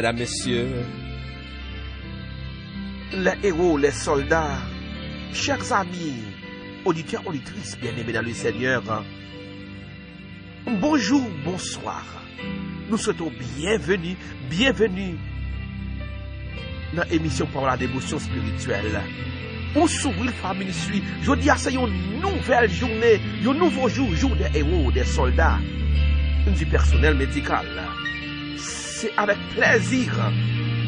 mesdames, messieurs, les héros, les soldats, chers amis, auditeurs, auditrices, bien-aimés dans le Seigneur, bonjour, bonsoir. Nous souhaitons bienvenue dans l'émission pour la dévotion spirituelle. Où s'ouvrir famille suit. Je dis à ça une nouvelle journée, un nouveau jour des héros, des soldats, du personnel médical. C'est avec plaisir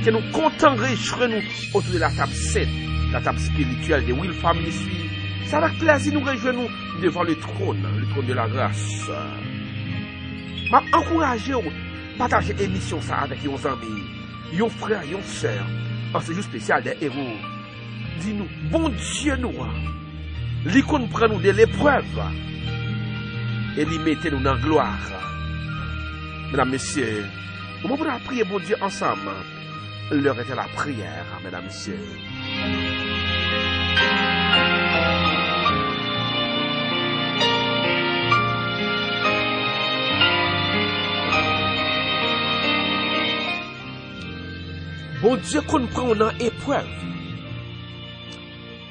que nous comptons réjouir nous autour de la table sainte, la table spirituelle de Will Family Suite. C'est avec plaisir nous réjouissons devant le trône de la grâce. Je m'encourage à partager l'émission ça avec vos amis, vos frères, vos sœurs, en ce jour spécial des héros. Dis-nous, bon Dieu nous, l'icône prend nous de l'épreuve et l'y mettez nous dans la gloire. Mesdames, messieurs, on va prier bon Dieu ensemble. L'heure est à la prière, mesdames, messieurs. Bon Dieu qu'on prend dans l'épreuve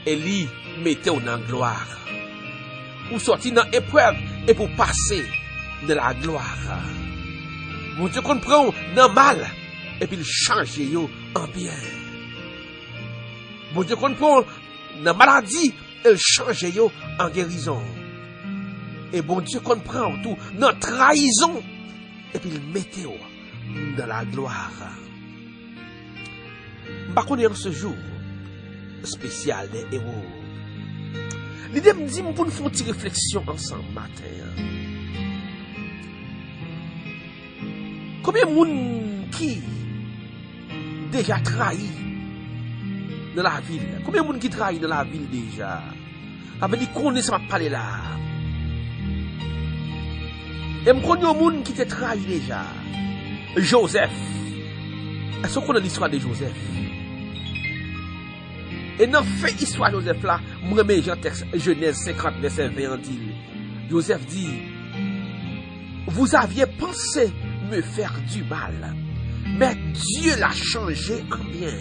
et lui mettez dans la gloire. Ou sortir dans l'épreuve et pour passer de la gloire. Bon Dieu qu'on prend dans mal et puis changer yo en bien. Bon Dieu qu'on prend dans maladie et changer yo en guérison. Et bon Dieu qu'on prend tout dans trahison et puis mettez yo dans la gloire. Par contre, en ce jour spécial des héros, l'idée me dit pour nous faire une petite réflexion ensemble matin. Combien de monde qui déjà trahi dans la ville? Combien de monde qui trahit dans la ville déjà? Avec les connaissances à parler là. Et je connais un monde qui t'a trahi déjà. Joseph. Est-ce qu'on connaît l'histoire de Joseph? Et dans fait histoire de Joseph là, moi remets Jean texte Genèse 50 verset 20 dit. Joseph dit: vous aviez pensé me faire du mal, mais Dieu l'a changé en bien.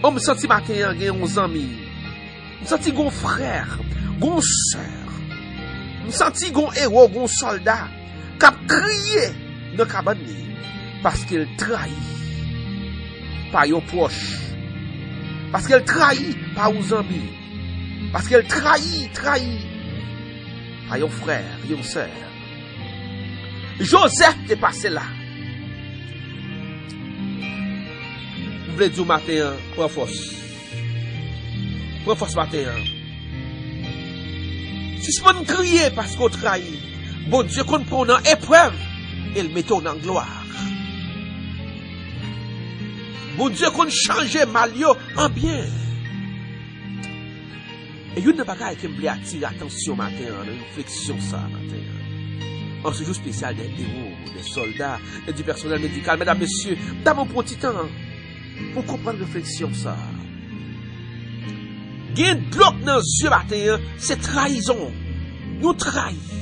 On me senti matin gen 11 amis. Me senti gon frère, gon sœur. Me senti gon héros, gon soldat qui a crié dans cabane parce qu'il trahit par yon proche. Parce qu'elle trahit par aux amis. Parce qu'elle trahit par yon frère, yon sœur. Joseph est passé là. Vous voulez dire matin, prends force. Prends force matin. Si ce monde crier parce qu'on trahit, bon Dieu qu'on prend dans épreuve, et le mettons dans gloire. Bon Dieu qu'on change mal en bien. Et il y a une bagaille qui me attire attention matin, une réflexion ça matin. En ce jour spécial des héros, des soldats et du personnel médical, mesdames, messieurs, d'abord pour un petit temps pour comprendre la réflexion ça. Gain de l'eau dans les yeux matin, c'est trahison. Nous trahissons.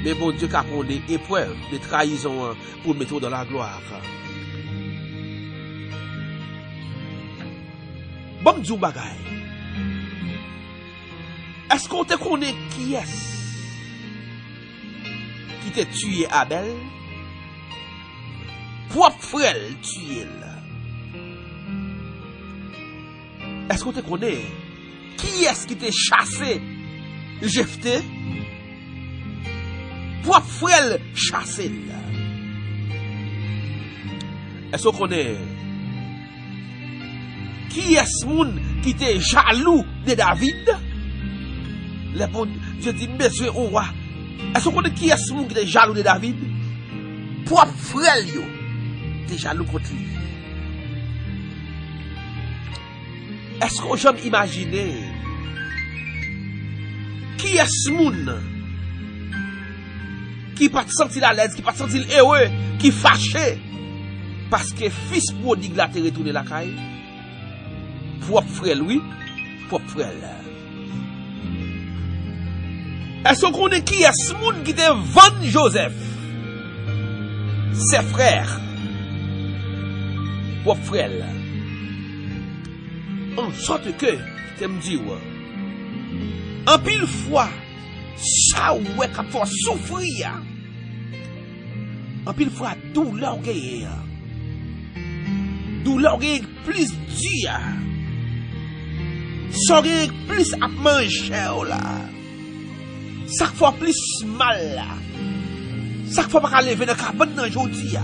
Mais bon Dieu qui a pris des épreuves, des trahisons pour mettre dans la gloire. Bon Dieu bagaille. Est-ce qu'on te connaît qui est-ce qui t'a tué Abel? Propre frère tué là. Est-ce qu'on te connaît qui est-ce qui t'a chassé Jephthé? Propre frère chassé là. Est-ce qu'on connaît qui est-ce moun qui était jaloux de David? Le bon Dieu dit, monsieur au roi, est-ce qu'on connaît qui est-ce moun qui était jaloux de David? Propre frère yo, était jaloux contre lui. Est-ce qu'on j'aime imaginer qui est-ce moun qui pas senti la l'aise, qui pas senti heureux, qui fâché parce que fils prodigue l'a retourné la caille? Propre frère lui, propre frère. Est-ce qu'on connaît qui est ce monde qui te vend Joseph? ses frères, pour frère. En sorte que, tu me dis, en pile fois, ça ouais, quand faut souffrir, en pile fois, douleur gagne, douleur gagne plus dur, ça gagne plus à manger là, ça fait plus mal là, ça fait pas lever dans cabane dans jodi,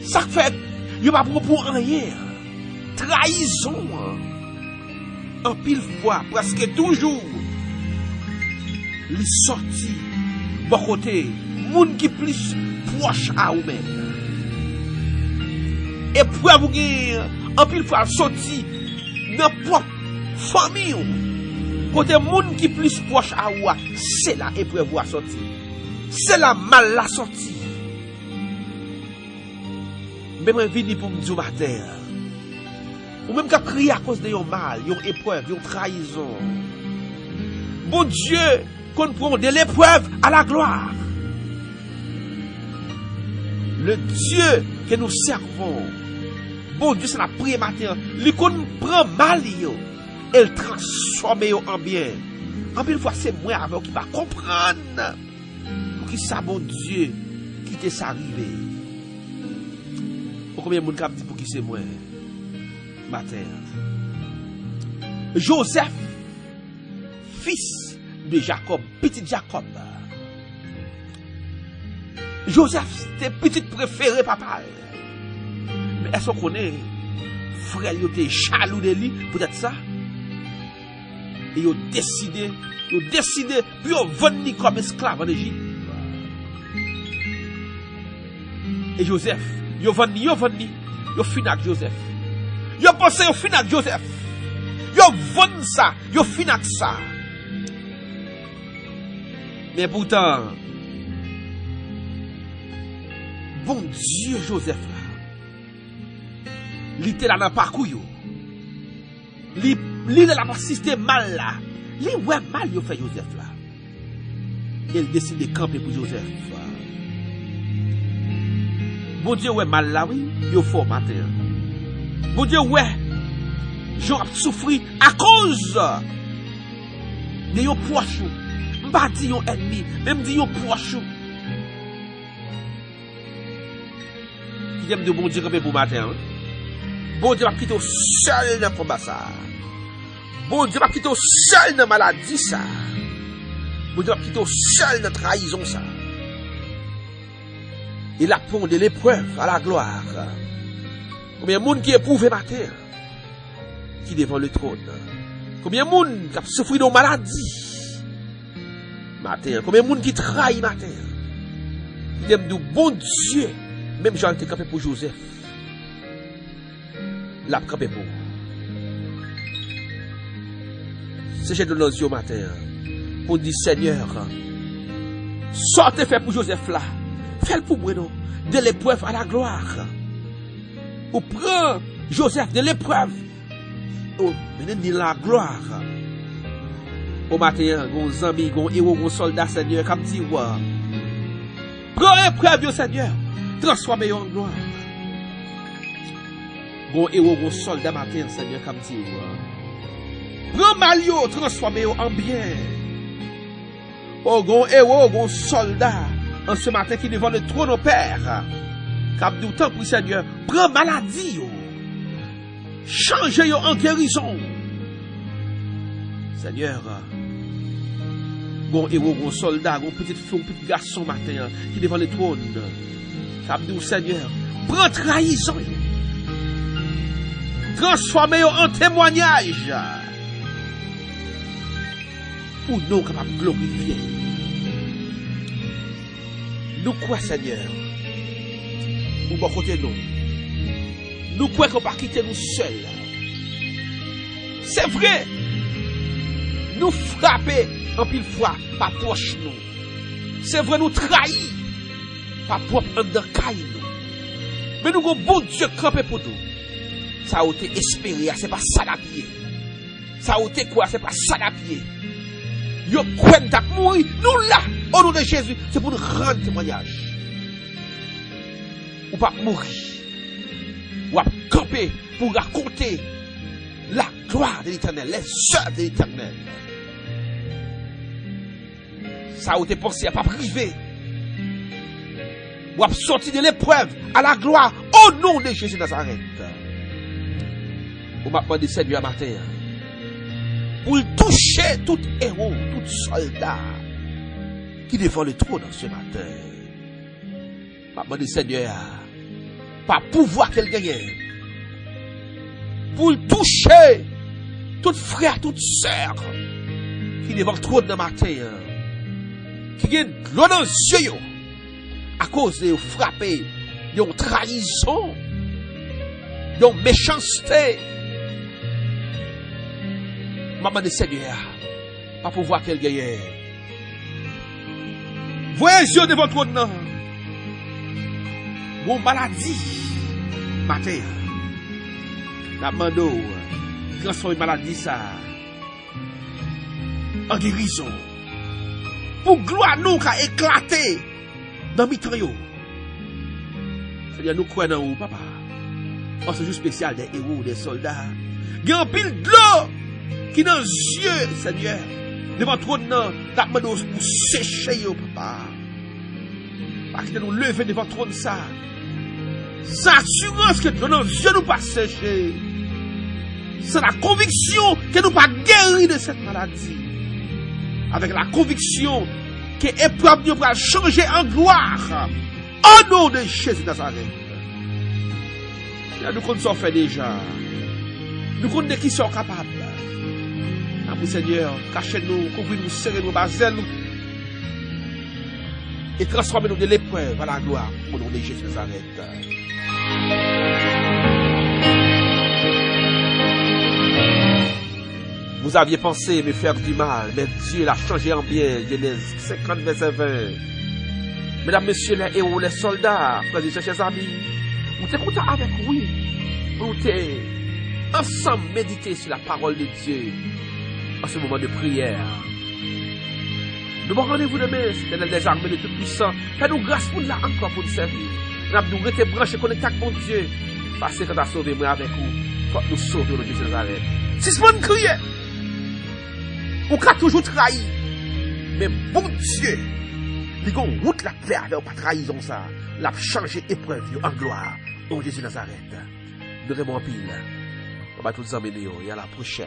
ça fait, il va pour rien. Trahison en pile fois, presque toujours, les sorties, bon côté, moun qui plus proche à vous-même. Et pour vous gagner, en pile fois, sorti, dans propre famille, côté moun qui plus proche à vous, c'est là épreuve à sortir. C'est là mal la sortie. Mais moi, je viens pour me dire matin. Ou même qu'à crier à cause de yon mal, yon épreuve, yon trahison. Bon Dieu, qu'on prend de l'épreuve à la gloire. Le Dieu que nous servons, bon Dieu, c'est la prière matin. Lui qu'on prend mal, elle transforme en bien. En une fois, c'est moi avec qui va comprendre. Pour qui ça, bon Dieu, qui t'est ça arrivé. Pour combien de monde qui dit pour qui c'est moi? Matin. Joseph, fils de Jacob, petit Jacob. Joseph, c'était petit préféré papa. Mais est-ce qu'on connaît, frère, il était jaloux de lui, peut-être ça? Et il a décidé, puis il a vendu comme esclave en Égypte. Et Joseph, il a vendu, il a fini avec Joseph. Yo pensé yo fin avec Joseph. Yo vend ça, yo fin avec ça. Mais pourtant, bon Dieu Joseph là. Il était là dans le parcours yo. Il n'a pas assisté mal là. Il ouais mal yo fait Joseph là. Il décide de camper pour Joseph. Bon Dieu ouais mal là oui, yo fort matin. Bon Dieu, ouais, j'en souffri à cause de yon proche. M'pas dit yon ennemi, même dit yon proche. Qui aime de bon Dieu pour matin. Bon Dieu va quitter au seul dans le combat ça. Bon Dieu va quitter au seul dans la maladie ça. Bon Dieu va quitter au seul dans la trahison ça. Il a pris de l'épreuve à la gloire. Combien de monde qui éprouve matin, qui devant le trône. Combien de monde qui a souffert de maladie matin. Combien de monde qui trahit matin. Il aime de bon Dieu. Même Jean était campé pour Joseph. L'a campé pour. C'est j'ai de nos yeux matin. Pour dire Seigneur, sortez fait pour Joseph là. Faites pour moi non. De l'épreuve à la gloire. Ou prend Joseph de l'épreuve. Oh, maintenant la gloire. Au matin, gon amis, gon héros, gon soldat, Seigneur, comme dit, prends l'épreuve, Seigneur, transformez en gloire. Gon héros, gon soldat, matin, Seigneur, comme dit, prends malio, transformez en bien. Oh, gon héros, gon soldat, en ce matin qui devant le trône au Père. Cap du temps pour Seigneur, prends maladie, changez en guérison. Seigneur, gon héros, gon soldat, gon petite fille, petit garçon matin qui devant le trône. Cap du Seigneur, prends trahison. Transformez en témoignage. Pour nous capables de glorifier. Nous quoi, Seigneur? Ou bon côté nous. Nous croyons qu'on ne va pas quitter nous seuls. C'est vrai. Nous frapper en pile fois par proche nous. C'est vrai nous trahir par propre en caille nous. Mais nous avons bon Dieu campé pour nous. Ça a été espéré, c'est pas ça la pied. Ça a été quoi, c'est pas ça la pied. Yo croyons t'a mourir, nous là, au nom de Jésus, c'est pour nous rendre témoignage. ou pas mourir. Ou à camper pour raconter la gloire de l'Éternel, les œuvres de l'Éternel. Ça ou t'es pensé à pas privé. Ou à sortir de l'épreuve à la gloire au nom de Jésus de Nazareth. Ou m'a demandé Seigneur matin pour toucher tout héros, tout soldat qui défend le trône ce matin. M'a demandé Seigneur par pouvoir qu'elle gagne pour toucher tout frère, toute sœur qui devant le trône de matin, qui gagne l'eau dans les yeux à cause de frapper, de trahison, de méchanceté. Maman de Seigneur, pas pouvoir qu'elle gagne. Voyez les yeux devant le trône. Mon maladie, matin, la mando, transforme maladie ça en guérison. Pour gloire nous qui a éclaté dans mi-temps. C'est-à-dire nous croyons dans vous, papa. En ce jour spécial des héros, des soldats. Il y a un pile de l'eau qui dans les yeux, Seigneur. Devant le trône, la mando pour sécher, papa. Parce que nous lever devant le trône ça. C'est l'assurance que dans les yeux nous pas sécher. C'est la conviction que nous pas guérir de cette maladie. Avec la conviction que l'épreuve nous va changer en gloire. Au nom de Jésus de Nazareth. Nous connaissons fait déjà. Nous connaissons qui sont capables. Nous, Seigneur, cachez-nous, couvrez-nous, serrez-nous, basez-nous. Et transformez-nous de l'épreuve à la gloire. Au nom de Jésus de Nazareth. Vous aviez pensé me faire du mal, mais Dieu l'a changé en bien. Genèse 50, verset 20. Mesdames, messieurs, les héros, les soldats, frères et chers amis, vous êtes contents avec oui. Vous êtes ensemble méditer sur la parole de Dieu en ce moment de prière. Nous avons rendez-vous demain, c'est les armées de Tout-Puissant. Fais-nous grâce pour là encore pour nous servir. Nous rester branchés, connectés avec mon Dieu. Parce que quand tu as sauvé moi avec vous, il faut que nous sauvions le Jésus de Nazareth. Si ce monde crie, on a toujours trahi. Mais bon Dieu, il y a une route la claire avec pas trahison ça. L'a changé épreuve en gloire. Au Jésus de Nazareth. Nous remons en pile. On va tous emmener et à la prochaine.